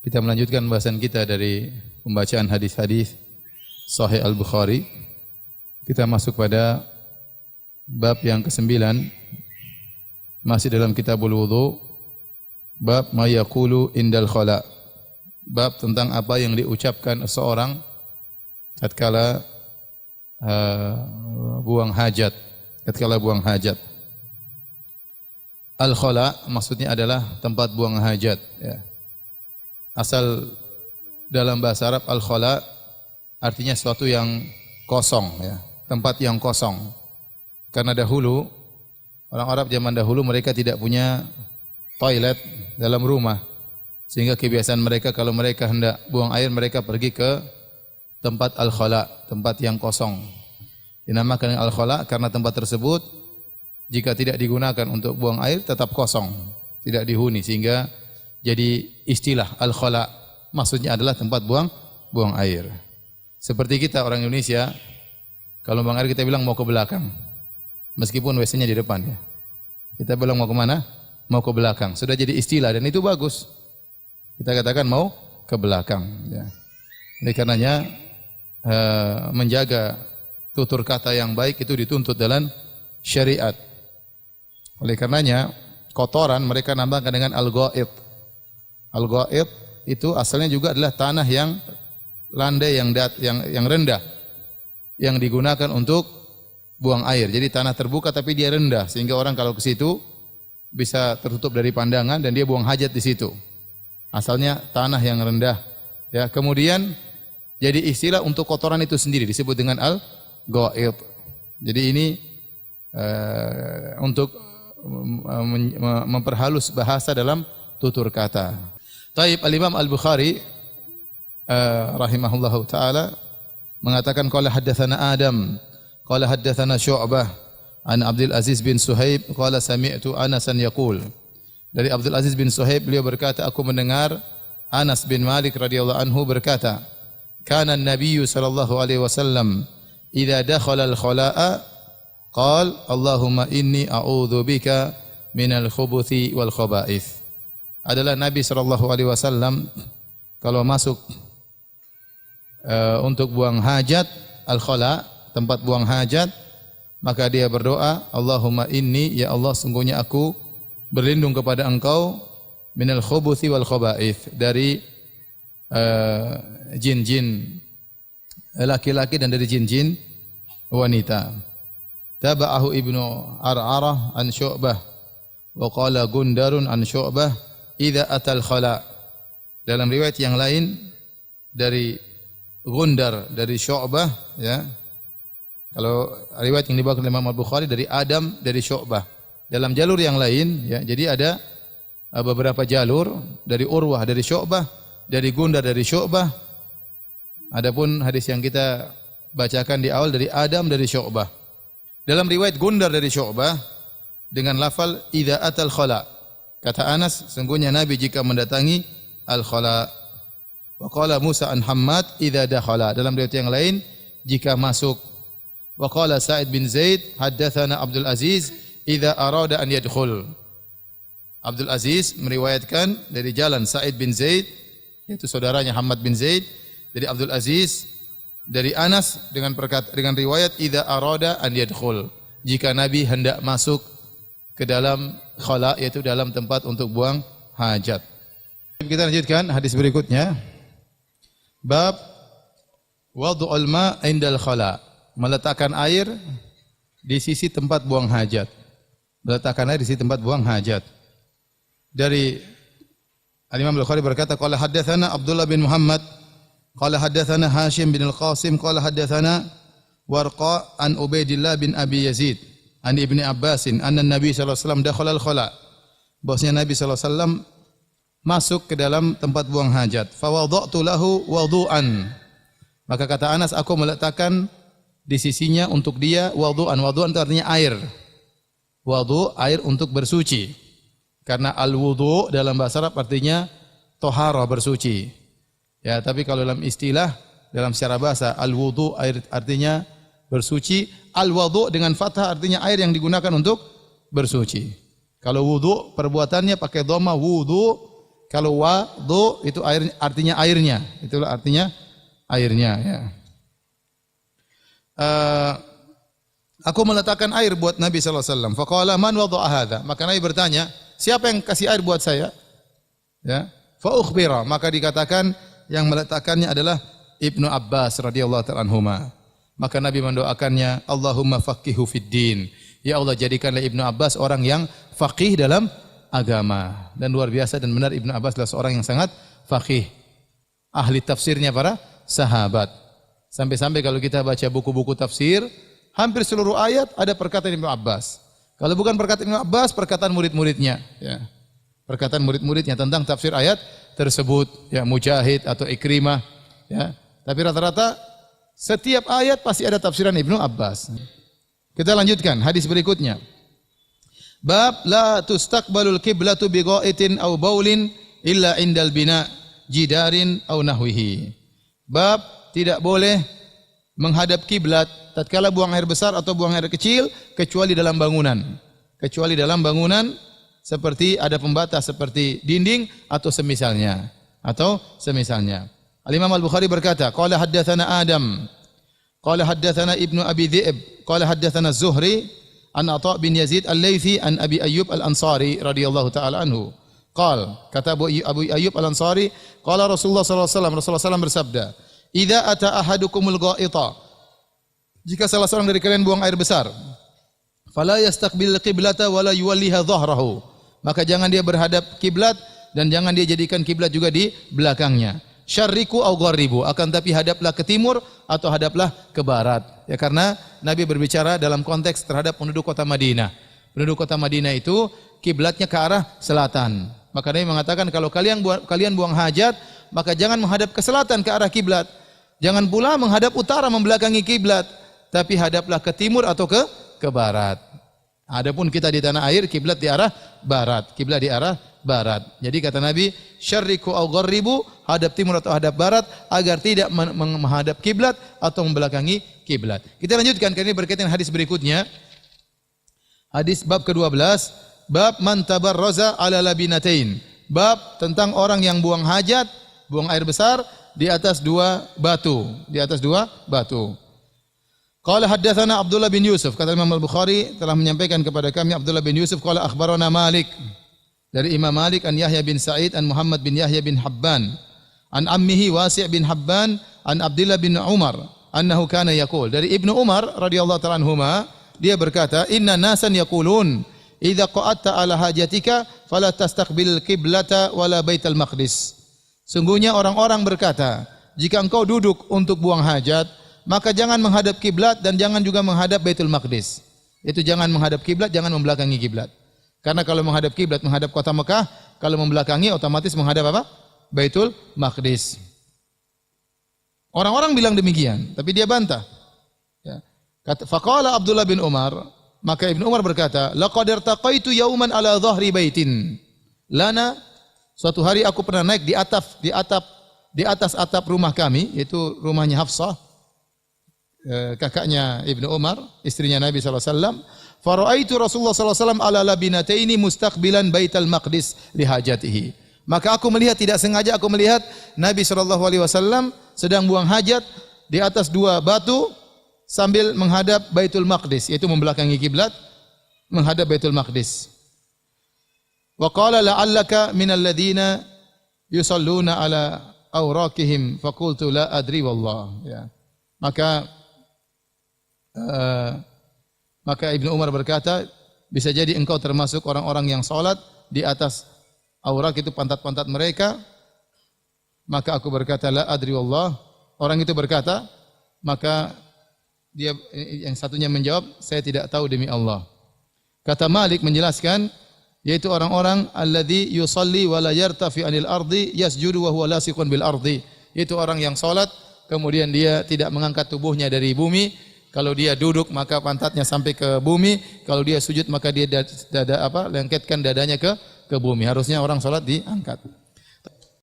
Kita melanjutkan pembahasan kita dari pembacaan hadis-hadis Sahih Al-Bukhari. Kita masuk pada bab yang ke-9, masih dalam Kitabul Wudu, bab ma yaqulu indal khala. Bab tentang apa yang diucapkan seorang tatkala buang hajat. Al-khala maksudnya adalah tempat buang hajat, ya. Asal dalam bahasa Arab al-khala artinya sesuatu yang kosong, ya, tempat yang kosong. Karena dahulu orang Arab zaman dahulu mereka tidak punya toilet dalam rumah, sehingga kebiasaan mereka kalau mereka hendak buang air mereka pergi ke tempat al-khala, tempat yang kosong. Dinamakan al-khala karena tempat tersebut jika tidak digunakan untuk buang air tetap kosong, tidak dihuni, sehingga jadi istilah al-khala, maksudnya adalah tempat buang air. Seperti kita orang Indonesia, kalau buang air kita bilang mau ke belakang, meskipun WC-nya di depan, ya. Kita bilang mau ke mana? Mau ke belakang. Sudah jadi istilah dan itu bagus. Kita katakan mau ke belakang, ya. Oleh karenanya menjaga tutur kata yang baik itu dituntut dalam syariat. Oleh karenanya kotoran mereka namakan dengan al-ghaid. Al-ghaid itu asalnya juga adalah tanah yang landai, yang rendah, yang digunakan untuk buang air. Jadi tanah terbuka tapi dia rendah sehingga orang kalau ke situ bisa tertutup dari pandangan dan dia buang hajat di situ. Asalnya tanah yang rendah, ya. Kemudian jadi istilah untuk kotoran itu sendiri disebut dengan al-ghaid. Jadi ini untuk memperhalus bahasa dalam tutur kata. Taib al-Imam Al-Bukhari rahimahullahu taala mengatakan qala haddatsana Adam qala haddatsana Syu'bah an Abdul Aziz bin Suhaib qala sami'tu Anasan yaqul. Dari Abdul Aziz bin Suhaib beliau berkata, aku mendengar Anas bin Malik radhiyallahu anhu berkata, kana an-nabiy sallallahu alaihi wasallam idza dakhala al-khala'a qala Allahumma inni a'udzu bika minal khubuthi wal khaba'ith. Adalah Nabi SAW kalau masuk untuk buang hajat, al-khala, tempat buang hajat, maka dia berdoa, Allahumma inni, ya Allah sungguhnya aku berlindung kepada Engkau minal khubuthi wal khaba'ith, dari jin-jin laki-laki dan dari jin-jin wanita. Taba'ahu Ibnu Ar'arah an Syu'bah wa qala Gundarun an Syu'bah idza atal khala. Dalam riwayat yang lain dari Gundar dari Syu'bah, ya. Kalau riwayat yang dibawakan oleh Imam Al-Bukhari dari Adam dari Syu'bah. Dalam jalur yang lain, ya. Jadi ada beberapa jalur dari Urwah dari Syu'bah, dari Gundar dari Syu'bah. Adapun hadis yang kita bacakan di awal dari Adam dari Syu'bah. Dalam riwayat Gundar dari Syu'bah dengan lafal idza atal khala. Kata Anas, sungguhnya Nabi jika mendatangi al-khala. Wa qala Musa an Hammad idza dakhala. Dalam riwayat yang lain jika masuk. Wa qala Sa'id bin Zaid haddatsana Abdul Aziz idza arada an yadkhul. Abdul Aziz meriwayatkan dari jalan Sa'id bin Zaid, yaitu saudaranya Hammad bin Zaid, dari Abdul Aziz dari Anas dengan riwayat idza arada an yadkhul. Jika Nabi hendak masuk ke dalam khala, yaitu dalam tempat untuk buang hajat. Kita lanjutkan hadis berikutnya. Bab wad'ul ma' indal khala. Meletakkan air di sisi tempat buang hajat. Meletakkan air di sisi tempat buang hajat. Dari Al-Imam Al-Bukhari berkata, qala haddatsana Abdullah bin Muhammad, qala haddatsana Hashim bin Al-Qasim, qala haddatsana Warqa an Ubaidillah bin Abi Yazid. An Ibni Abbasin anna Nabi sallallahu alaihi wasallam dakhala al-khala. Bahwasanya Nabi sallallahu alaihi wasallam masuk ke dalam tempat buang hajat. Fa wada'tu lahu wudu'an. Maka kata Anas, aku meletakkan di sisinya untuk dia wudu'an. Wudu'an itu artinya air. Wudu, air untuk bersuci. Karena al-wudu dalam bahasa Arab artinya tohara, bersuci. Ya, tapi kalau dalam istilah dalam secara bahasa al-wudu air artinya bersuci. Al-wudu dengan fathah artinya air yang digunakan untuk bersuci. Kalau wudu perbuatannya pakai dhamma wudu, Kalau wadu itu air, artinya airnya. Itulah artinya airnya ya. Aku meletakkan air buat Nabi sallallahu alaihi wasallam. Faqala man wada'a hadza? Maka Nabi bertanya, siapa yang kasih air buat saya? Ya. Fa ukhbira, maka dikatakan yang meletakkannya adalah Ibnu Abbas radhiyallahu ta'ala anhuma. Maka Nabi mendoakannya, Allahumma faqihu fid din. Ya Allah, jadikanlah Ibnu Abbas orang yang faqih dalam agama. Dan luar biasa dan benar Ibnu Abbas adalah seorang yang sangat faqih. Ahli tafsirnya para sahabat. Sampai-sampai kalau kita baca buku-buku tafsir, hampir seluruh ayat ada perkataan Ibnu Abbas. Kalau bukan perkataan Ibnu Abbas, perkataan murid-muridnya. Ya. Perkataan murid-muridnya tentang tafsir ayat tersebut. Ya, Mujahid atau Ikrimah. Ya. Tapi rata-rata setiap ayat pasti ada tafsiran Ibnu Abbas. Kita lanjutkan hadis berikutnya. Bab la tustaqbalul qiblatu bi ghaitin aw baulin illa indal bina jidarin aw nahwihi. Bab tidak boleh menghadap kiblat tatkala buang air besar atau buang air kecil kecuali dalam bangunan. Kecuali dalam bangunan seperti ada pembatas seperti dinding atau semisalnya. Al-Imam Al-Bukhari berkata, qala haddatsana Adam, qala haddatsana Ibnu Abi Dhi'b, qala haddatsana Az-Zuhri an Atha bin Yazid Al-Laitsi an Abi Ayyub Al-Ansari radhiyallahu taala anhu. Kata Abu Ayyub Al-Ansari, qala Rasulullah sallallahu alaihi wasallam, Rasulullah sallallahu bersabda, "Idza ata ahadukumul ghaita." Jika salah seorang dari kalian buang air besar, fala yastaqbil qiblata wala yuwalliha dhahrahu. Maka jangan dia berhadap kiblat dan jangan dia jadikan kiblat juga di belakangnya. Syarriku au gharribu, akan tapi hadaplah ke timur atau hadaplah ke barat. Ya, karena Nabi berbicara dalam konteks terhadap penduduk kota Madinah. Penduduk kota Madinah itu kiblatnya ke arah selatan. Maka Nabi mengatakan kalau kalian buang hajat, maka jangan menghadap ke selatan ke arah kiblat. Jangan pula menghadap utara membelakangi kiblat, tapi hadaplah ke timur atau ke barat. Adapun kita di tanah air kiblat di arah barat, kiblat di arah barat. Jadi kata Nabi, syarriku au gharribu, hadap timur atau hadap barat agar tidak menghadap kiblat atau membelakangi kiblat. Kita lanjutkan karena ini berkaitan hadis berikutnya. Hadis bab ke-12, bab man tabarraza ala labinatain. Bab tentang orang yang buang hajat, buang air besar di atas dua batu, Qala haddatsana Abdullah bin Yusuf, kata Imam Al-Bukhari telah menyampaikan kepada kami Abdullah bin Yusuf qala akhbarana Malik dari Imam Malik an Yahya bin Sa'id an Muhammad bin Yahya bin Habban an ammihi Wasi' bin Habban an Abdullah bin Umar annahu kana yaqul, dari Ibnu Umar radhiyallahu ta'ala anhuma dia berkata, inna nasan yaqulun idza qa'atta ala hajatika fala tastaqbil qiblata wala baital maqdis. Sungguhnya orang-orang berkata, jika engkau duduk untuk buang hajat, maka jangan menghadap kiblat dan jangan juga menghadap Baitul Maqdis. Itu jangan menghadap kiblat, jangan membelakangi kiblat. Karena kalau menghadap kiblat menghadap kota Mekah, kalau membelakangi otomatis menghadap apa? Baitul Maqdis. Orang-orang bilang demikian, tapi dia bantah. Ya. Faqala Abdullah bin Umar, maka Ibnu Umar berkata, laqad irtaqaitu yauman ala dhahri baitin lana. Suatu hari aku pernah naik di atas atap rumah kami, yaitu rumahnya Hafsah, kakaknya Ibnu Umar, istrinya Nabi SAW. Faraitu Rasulullah SAW ala labinataini mustaqbilan Baitul Maqdis lihajatihi. Maka aku melihat, tidak sengaja aku melihat Nabi SAW sedang buang hajat di atas dua batu sambil menghadap Baitul Maqdis, yaitu membelakangi kiblat, menghadap Baitul Maqdis. Wa qala la'allaka minal ladina yusalluna ala awraqihim faqultu la adri wallah. Ya. Maka Ibnu Umar berkata, bisa jadi engkau termasuk orang-orang yang salat di atas aurak, itu pantat-pantat mereka. Maka aku berkata la adri wallah. Orang itu berkata, maka dia yang satunya menjawab, saya tidak tahu demi Allah. Kata Malik menjelaskan, yaitu orang-orang alladzi yusalli wa la yartafi 'anil ardi yasjudu wa huwa lasiqun bil ardi. Itu orang yang salat kemudian dia tidak mengangkat tubuhnya dari bumi. Kalau dia duduk maka pantatnya sampai ke bumi, kalau dia sujud maka dia lengketkan dadanya ke bumi. Harusnya orang salat diangkat.